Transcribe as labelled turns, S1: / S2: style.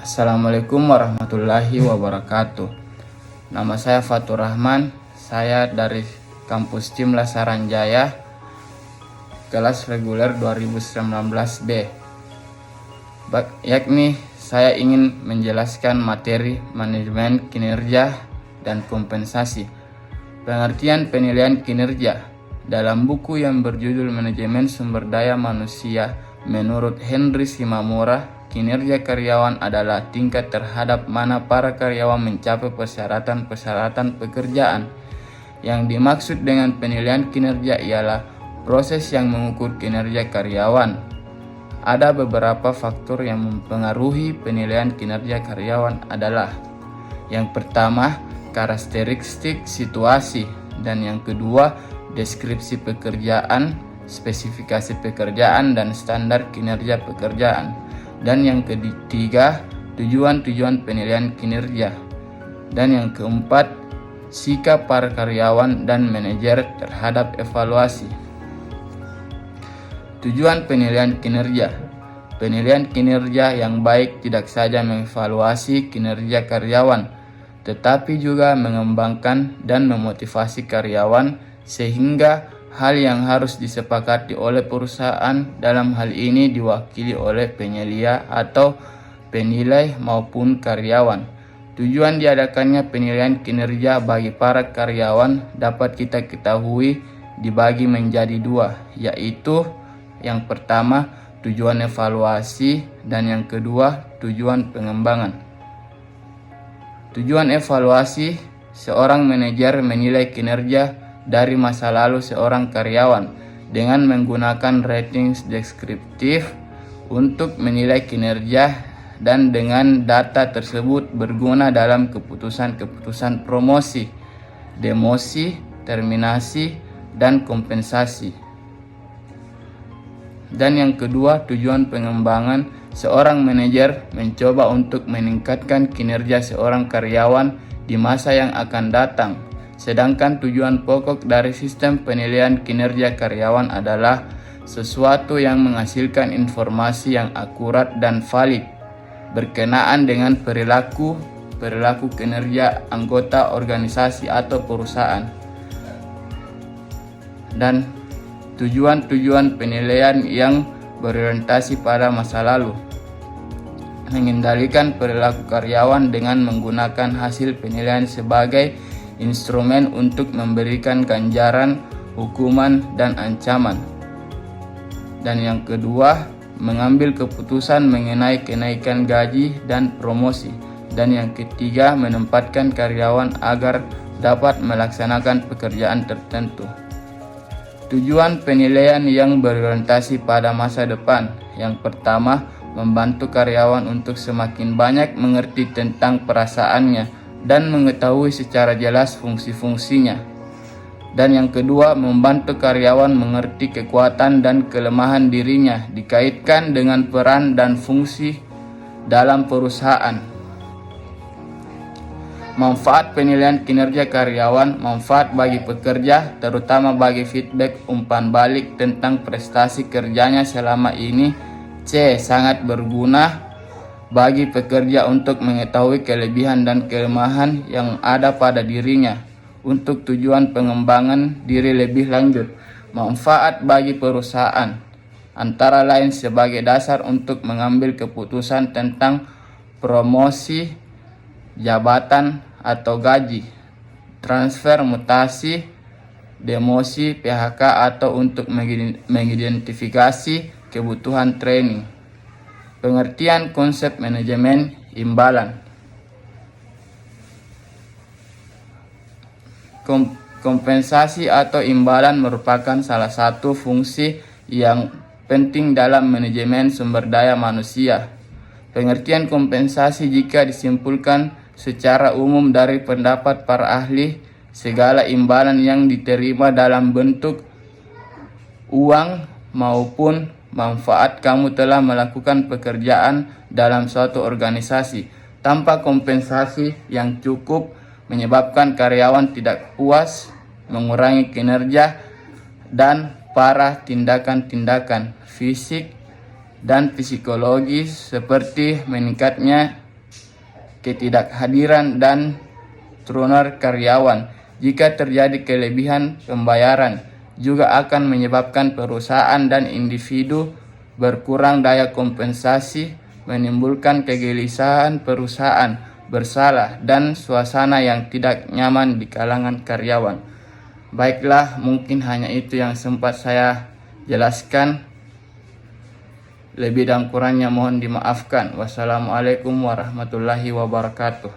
S1: Assalamualaikum warahmatullahi wabarakatuh. Nama saya Fatur Rahman. Saya dari kampus Cimla Saranjaya, kelas reguler 2019B. Yakni saya ingin menjelaskan materi manajemen kinerja dan kompensasi. Pengertian penilaian kinerja dalam buku yang berjudul Manajemen Sumber Daya Manusia menurut Henry Shimamura, kinerja karyawan adalah tingkat terhadap mana para karyawan mencapai persyaratan-persyaratan pekerjaan. Yang dimaksud dengan penilaian kinerja ialah proses yang mengukur kinerja karyawan. Ada beberapa faktor yang mempengaruhi penilaian kinerja karyawan adalah: yang pertama, karakteristik situasi, dan yang kedua, deskripsi pekerjaan, spesifikasi pekerjaan, dan standar kinerja pekerjaan. Dan yang ketiga, tujuan-tujuan penilaian kinerja. Dan yang keempat, sikap para karyawan dan manajer terhadap evaluasi. Tujuan penilaian kinerja. Penilaian kinerja yang baik tidak saja mengevaluasi kinerja karyawan, tetapi juga mengembangkan dan memotivasi karyawan, sehingga hal yang harus disepakati oleh perusahaan, dalam hal ini diwakili oleh penyelia atau penilai maupun karyawan. Tujuan diadakannya penilaian kinerja bagi para karyawan dapat kita ketahui dibagi menjadi dua, yaitu yang pertama tujuan evaluasi dan yang kedua tujuan pengembangan. Tujuan evaluasi, seorang manajer menilai kinerja dari masa lalu seorang karyawan dengan menggunakan rating deskriptif untuk menilai kinerja, dan dengan data tersebut berguna dalam keputusan-keputusan promosi, demosi, terminasi, dan kompensasi. Dan yang kedua, tujuan pengembangan, seorang manajer mencoba untuk meningkatkan kinerja seorang karyawan di masa yang akan datang. Sedangkan tujuan pokok dari sistem penilaian kinerja karyawan adalah sesuatu yang menghasilkan informasi yang akurat dan valid berkenaan dengan perilaku kinerja anggota organisasi atau perusahaan. Dan tujuan-tujuan penilaian yang berorientasi pada masa lalu, mengendalikan perilaku karyawan dengan menggunakan hasil penilaian sebagai instrumen untuk memberikan ganjaran, hukuman, dan ancaman. Dan yang kedua, mengambil keputusan mengenai kenaikan gaji dan promosi. Dan yang ketiga, menempatkan karyawan agar dapat melaksanakan pekerjaan tertentu. Tujuan penilaian yang berorientasi pada masa depan. Yang pertama, membantu karyawan untuk semakin banyak mengerti tentang perasaannya dan mengetahui secara jelas fungsi-fungsinya. Dan yang kedua, membantu karyawan mengerti kekuatan dan kelemahan dirinya dikaitkan dengan peran dan fungsi dalam perusahaan. Manfaat penilaian kinerja karyawan. Manfaat bagi pekerja, terutama bagi feedback umpan balik tentang prestasi kerjanya selama ini. C. Sangat berguna bagi pekerja untuk mengetahui kelebihan dan kelemahan yang ada pada dirinya untuk tujuan pengembangan diri lebih lanjut. Manfaat bagi perusahaan, antara lain sebagai dasar untuk mengambil keputusan tentang promosi, jabatan atau gaji, transfer, mutasi, demosi, PHK, atau untuk mengidentifikasi kebutuhan training. Pengertian konsep manajemen imbalan. Kompensasi atau imbalan merupakan salah satu fungsi yang penting dalam manajemen sumber daya manusia. Pengertian kompensasi jika disimpulkan secara umum dari pendapat para ahli, segala imbalan yang diterima dalam bentuk uang maupun manfaat kamu telah melakukan pekerjaan dalam suatu organisasi. Tanpa kompensasi yang cukup menyebabkan karyawan tidak puas, mengurangi kinerja, dan para tindakan-tindakan fisik dan psikologis seperti meningkatnya ketidakhadiran dan turnover karyawan. Jika terjadi kelebihan pembayaran, juga akan menyebabkan perusahaan dan individu berkurang daya kompensasi, menimbulkan kegelisahan perusahaan bersalah dan suasana yang tidak nyaman di kalangan karyawan. Baiklah, mungkin hanya itu yang sempat saya jelaskan. Lebih dan kurangnya mohon dimaafkan. Wassalamualaikum warahmatullahi wabarakatuh.